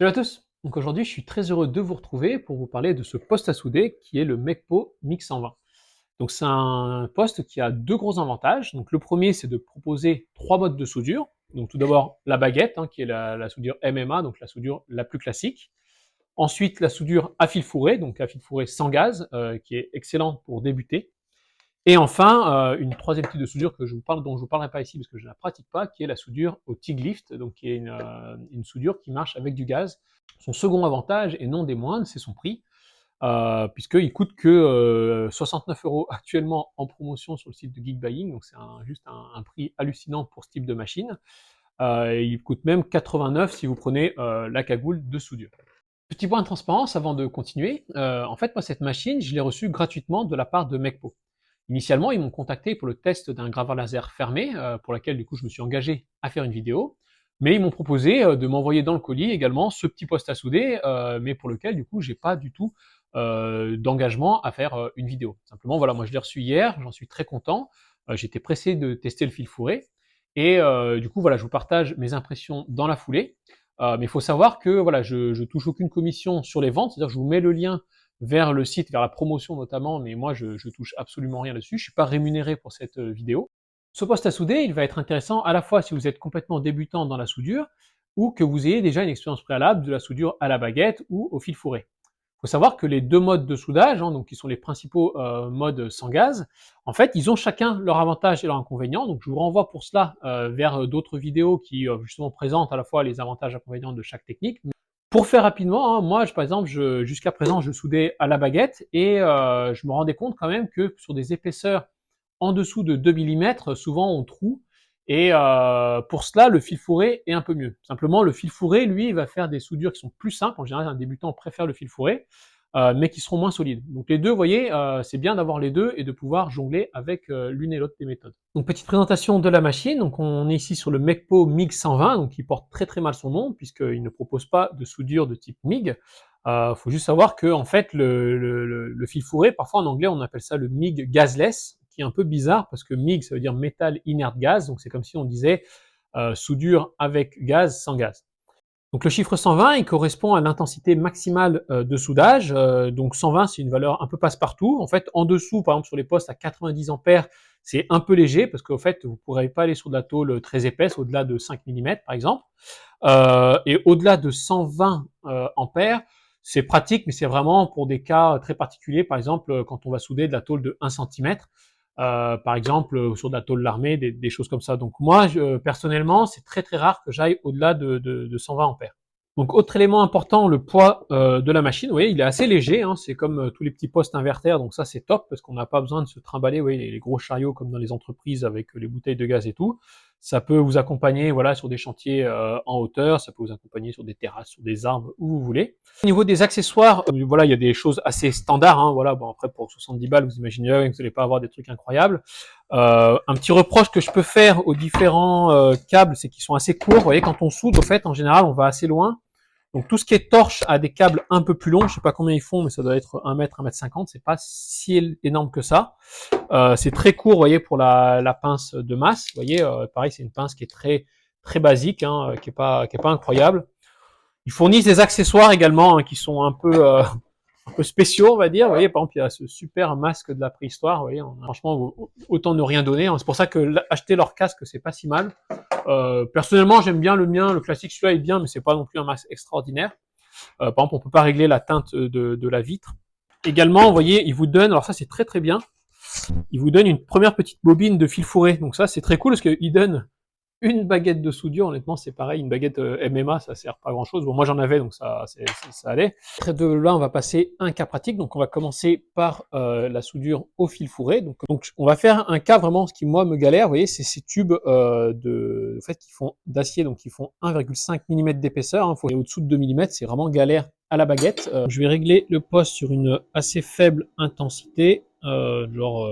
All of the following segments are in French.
Salut à tous! Donc aujourd'hui, je suis très heureux de vous retrouver pour vous parler de ce poste à souder qui est le Mecpo MIG 120. Donc c'est un poste qui a deux gros avantages. Donc le premier, c'est de proposer trois modes de soudure. Donc tout d'abord la baguette, qui est la soudure MMA, donc la soudure la plus classique. Ensuite la soudure à fil fourré, donc à fil fourré sans gaz, qui est excellente pour débuter. Et enfin, une troisième type de soudure dont je vous parlerai pas ici parce que je ne la pratique pas, qui est la soudure au TIG lift, donc qui est une soudure qui marche avec du gaz. Son second avantage, et non des moindres, c'est son prix, puisqu'il coûte que 69 € actuellement en promotion sur le site de Geekbuying, donc c'est juste un prix hallucinant pour ce type de machine. Et il coûte même 89 si vous prenez la cagoule de soudure. Petit point de transparence avant de continuer, en fait moi cette machine, je l'ai reçue gratuitement de la part de Mecpo. Initialement, ils m'ont contacté pour le test d'un graveur laser fermé, pour laquelle du coup je me suis engagé à faire une vidéo. Mais ils m'ont proposé de m'envoyer dans le colis également ce petit poste à souder, mais pour lequel du coup j'ai pas du tout d'engagement à faire une vidéo. Simplement voilà, moi je l'ai reçu hier, j'en suis très content. J'étais pressé de tester le fil fourré. Et du coup voilà, je vous partage mes impressions dans la foulée. Mais il faut savoir que voilà, je touche aucune commission sur les ventes, c'est-à-dire que je vous mets le lien vers le site, vers la promotion notamment, mais moi je touche absolument rien dessus, je suis pas rémunéré pour cette vidéo. Ce poste à souder, il va être intéressant à la fois si vous êtes complètement débutant dans la soudure, ou que vous ayez déjà une expérience préalable de la soudure à la baguette ou au fil fourré. Il faut savoir que les deux modes de soudage, donc qui sont les principaux modes sans gaz, en fait, ils ont chacun leur avantage et leur inconvénient. Donc, je vous renvoie pour cela vers d'autres vidéos qui justement présentent à la fois les avantages et inconvénients de chaque technique. Pour faire rapidement, moi, par exemple, jusqu'à présent, je soudais à la baguette et je me rendais compte quand même que sur des épaisseurs en dessous de 2 mm, souvent on troue. Et pour cela, le fil fourré est un peu mieux. Simplement, le fil fourré, lui, il va faire des soudures qui sont plus simples. En général, un débutant préfère le fil fourré, mais qui seront moins solides. Donc les deux, vous voyez, c'est bien d'avoir les deux et de pouvoir jongler avec l'une et l'autre des méthodes. Donc petite présentation de la machine. Donc on est ici sur le Mecpo MIG 120, donc qui porte très très mal son nom puisqu'il ne propose pas de soudure de type MIG. Faut juste savoir que en fait le fil fourré, parfois en anglais on appelle ça le MIG gasless, qui est un peu bizarre parce que MIG ça veut dire Metal Inert Gas, donc c'est comme si on disait soudure avec gaz sans gaz. Donc le chiffre 120, il correspond à l'intensité maximale de soudage. Donc 120, c'est une valeur un peu passe-partout. En fait, en dessous, par exemple sur les postes à 90 ampères, c'est un peu léger parce qu'au fait, vous ne pourrez pas aller sur de la tôle très épaisse, au-delà de 5 mm par exemple. Et au-delà de 120 ampères, c'est pratique, mais c'est vraiment pour des cas très particuliers. Par exemple, quand on va souder de la tôle de 1 cm, par exemple sur de la tôle larmée, des choses comme ça. Donc moi, personnellement, c'est très très rare que j'aille au-delà de 120 ampères. Donc autre élément important, le poids de la machine. Vous voyez, il est assez léger, c'est comme tous les petits postes inverters, donc ça c'est top parce qu'on n'a pas besoin de se trimballer, vous voyez, les gros chariots comme dans les entreprises avec les bouteilles de gaz et tout. Ça peut vous accompagner voilà, sur des chantiers en hauteur, ça peut vous accompagner sur des terrasses, sur des arbres, où vous voulez. Au niveau des accessoires, voilà, il y a des choses assez standards. Voilà, bon après pour 70 balles, vous imaginez que vous n'allez pas avoir des trucs incroyables. Un petit reproche que je peux faire aux différents câbles, c'est qu'ils sont assez courts. Vous voyez, quand on soude, au fait, en général, on va assez loin. Donc tout ce qui est torche a des câbles un peu plus longs, je sais pas combien ils font, mais ça doit être 1 mètre, 1 mètre 50, c'est pas si énorme que ça. C'est très court, vous voyez, pour la pince de masse. Vous voyez, pareil, c'est une pince qui est très très basique, qui est pas incroyable. Ils fournissent des accessoires également qui sont un peu spéciaux, on va dire. Vous voyez, par exemple, il y a ce super masque de la préhistoire. Vous voyez, franchement, autant ne rien donner. C'est pour ça que acheter leur casque, c'est pas si mal. Personnellement, j'aime bien le mien, le classique, celui-là est bien, mais c'est pas non plus un masque extraordinaire. Par exemple, on peut pas régler la teinte de la vitre. Également, vous voyez, ils vous donnent, alors ça c'est très très bien, ils vous donnent une première petite bobine de fil fourré. Donc ça c'est très cool parce qu'ils donnent une baguette de soudure. Honnêtement, c'est pareil, une baguette MMA, ça sert pas à grand chose. Bon, moi j'en avais, donc ça allait. Après de là, on va passer un cas pratique. Donc on va commencer par la soudure au fil fourré. Donc on va faire un cas vraiment, ce qui moi me galère, vous voyez, c'est ces tubes en fait, qui font d'acier, donc qui font 1,5 mm d'épaisseur. Faut aller au-dessous de 2 mm, c'est vraiment galère à la baguette. Je vais régler le poste sur une assez faible intensité, genre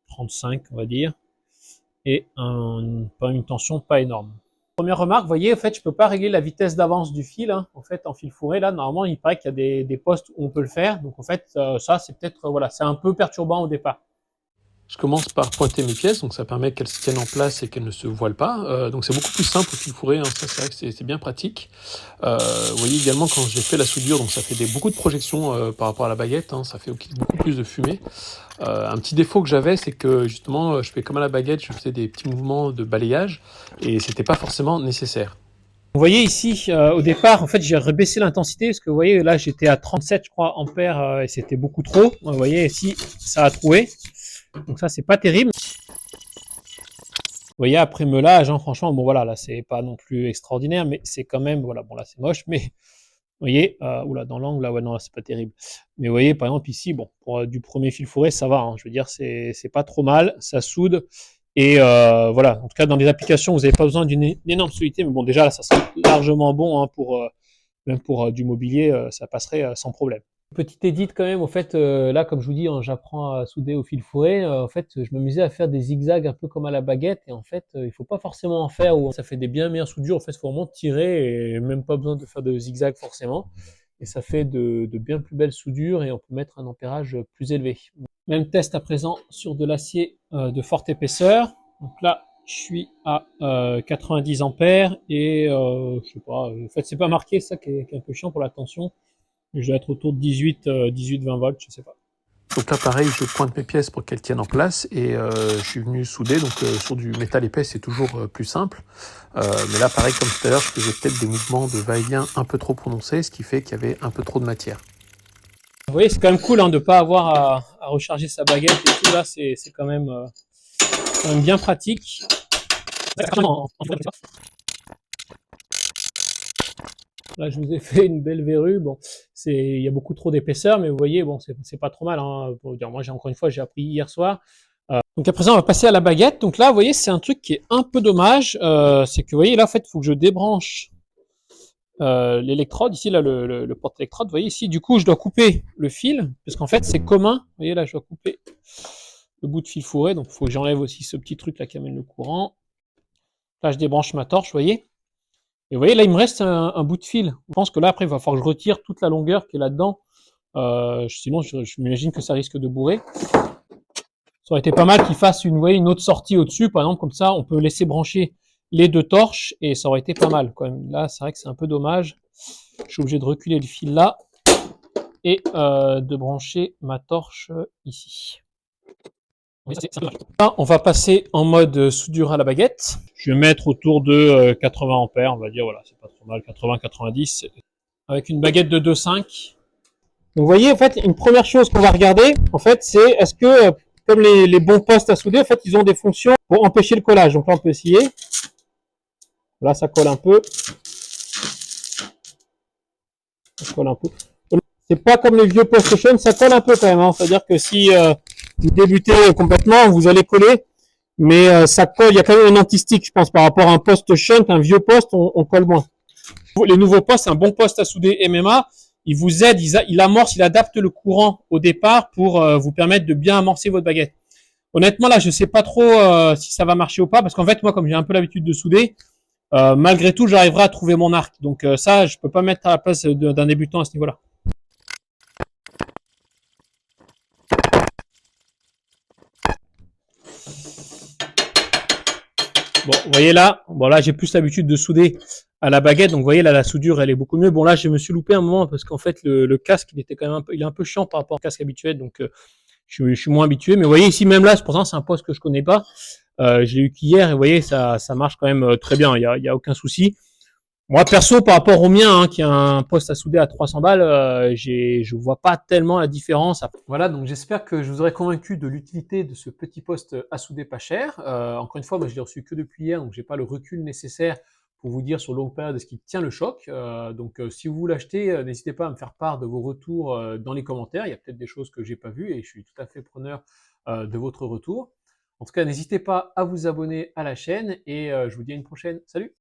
35 on va dire, et pas une tension pas énorme. Première remarque, vous voyez, en fait, je peux pas régler la vitesse d'avance du fil. En fait, en fil fourré, là, normalement, il paraît qu'il y a des postes où on peut le faire. Donc, en fait, ça, c'est peut-être, voilà, c'est un peu perturbant au départ. Je commence par pointer mes pièces, donc ça permet qu'elles se tiennent en place et qu'elles ne se voilent pas. Donc c'est beaucoup plus simple au fil fourré, hein. Ça c'est vrai que c'est bien pratique. Vous voyez également quand j'ai fait la soudure, donc ça fait beaucoup de projections par rapport à la baguette, hein. Ça fait beaucoup plus de fumée. Un petit défaut que j'avais, c'est que justement, je fais comme à la baguette, je faisais des petits mouvements de balayage et c'était pas forcément nécessaire. Vous voyez ici, au départ, en fait, j'ai rebaissé l'intensité parce que vous voyez, là, j'étais à 37, je crois, ampères et c'était beaucoup trop. Vous voyez ici, ça a troué. Donc ça, c'est pas terrible. Vous voyez, après meulage, hein, franchement, bon voilà, là, c'est pas non plus extraordinaire, mais c'est quand même, voilà, bon là, c'est moche, mais vous voyez, oula, dans l'angle, là, ouais, non, là, c'est pas terrible. Mais vous voyez, par exemple, ici, bon, pour du premier fil fourré, ça va, hein, je veux dire, c'est pas trop mal, ça soude. Et voilà, en tout cas, dans les applications, vous n'avez pas besoin d'une énorme solidité, mais bon, déjà, là, ça serait largement bon, hein, même pour du mobilier, ça passerait sans problème. Petite edit quand même, au fait, là, comme je vous dis, hein, j'apprends à souder au fil fourré. En fait, je m'amusais à faire des zigzags un peu comme à la baguette. Et en fait, il faut pas forcément en faire où ça fait des bien meilleures soudures. En fait, il faut vraiment tirer et même pas besoin de faire de zigzag forcément. Et ça fait de bien plus belles soudures et on peut mettre un ampérage plus élevé. Même test à présent sur de l'acier de forte épaisseur. Donc là, je suis à 90 ampères et je sais pas, en fait, c'est pas marqué, ça qui est un peu chiant pour la tension. Je dois être autour de 18-20 volts, je sais pas. Donc là, pareil, je pointe mes pièces pour qu'elles tiennent en place et je suis venu souder. Donc sur du métal épais, c'est toujours plus simple. Mais là, pareil, comme tout à l'heure, je faisais peut-être des mouvements de va-et-vient un peu trop prononcés, ce qui fait qu'il y avait un peu trop de matière. Vous voyez, c'est quand même cool hein, de ne pas avoir à recharger sa baguette et tout. Là, c'est quand même bien pratique. Là, je vous ai fait une belle verrue. Bon, il y a beaucoup trop d'épaisseur, mais vous voyez, bon, c'est pas trop mal. Hein, pour dire, moi, encore une fois, j'ai appris hier soir. Donc à présent, on va passer à la baguette. Donc là, vous voyez, c'est un truc qui est un peu dommage. C'est que vous voyez, là, en fait, il faut que je débranche l'électrode. Ici, là, le porte-électrode. Vous voyez, ici, du coup, je dois couper le fil, parce qu'en fait, c'est commun. Vous voyez, là, je dois couper le bout de fil fourré. Donc, il faut que j'enlève aussi ce petit truc là qui amène le courant. Là, je débranche ma torche, vous voyez. Et vous voyez, là, il me reste un bout de fil. Je pense que là, après, il va falloir que je retire toute la longueur qui est là-dedans. Sinon, je m'imagine que ça risque de bourrer. Ça aurait été pas mal qu'il fasse une autre sortie au-dessus, par exemple, comme ça, on peut laisser brancher les deux torches et ça aurait été pas mal. Quand même. Là, c'est vrai que c'est un peu dommage. Je suis obligé de reculer le fil là et de brancher ma torche ici. Là, on va passer en mode soudure à la baguette. Je vais mettre autour de 80 ampères, on va dire, voilà, c'est pas trop mal, 80-90, avec une baguette de 2,5. Donc vous voyez, en fait, une première chose qu'on va regarder, en fait, c'est est-ce que, comme les bons postes à souder, en fait, ils ont des fonctions pour empêcher le collage. Donc là, on peut essayer. Là, ça colle un peu. Ça colle un peu. C'est pas comme les vieux postes shunt, ça colle un peu quand même. Hein. C'est-à-dire que si vous débutez complètement, vous allez coller, mais ça colle. Il y a quand même un anti-stick, je pense, par rapport à un poste shunt, un vieux poste, on colle moins. Les nouveaux postes, un bon poste à souder MMA, il vous aide, il amorce, il adapte le courant au départ pour vous permettre de bien amorcer votre baguette. Honnêtement, là, je sais pas trop si ça va marcher ou pas, parce qu'en fait, moi, comme j'ai un peu l'habitude de souder, malgré tout, j'arriverai à trouver mon arc. Donc ça, je peux pas mettre à la place d'un débutant à ce niveau-là. Bon, vous voyez là, bon là j'ai plus l'habitude de souder à la baguette, donc vous voyez là la soudure elle est beaucoup mieux. Bon là je me suis loupé un moment parce qu'en fait le casque il était quand même il est un peu chiant par rapport au casque habituel, donc je suis moins habitué. Mais vous voyez ici même là, pourtant c'est un poste que je connais pas. Je l'ai eu qu'hier et vous voyez ça marche quand même très bien, il y a aucun souci. Moi perso par rapport au mien qui a un poste à souder à 300 balles, je vois pas tellement la différence. Voilà, donc j'espère que je vous aurai convaincu de l'utilité de ce petit poste à souder pas cher. Encore une fois, moi je l'ai reçu que depuis hier, donc j'ai pas le recul nécessaire pour vous dire sur longue période ce qui tient le choc. Donc si vous l'achetez, n'hésitez pas à me faire part de vos retours dans les commentaires. Il y a peut-être des choses que j'ai pas vues et je suis tout à fait preneur de votre retour. En tout cas, n'hésitez pas à vous abonner à la chaîne et je vous dis à une prochaine. Salut!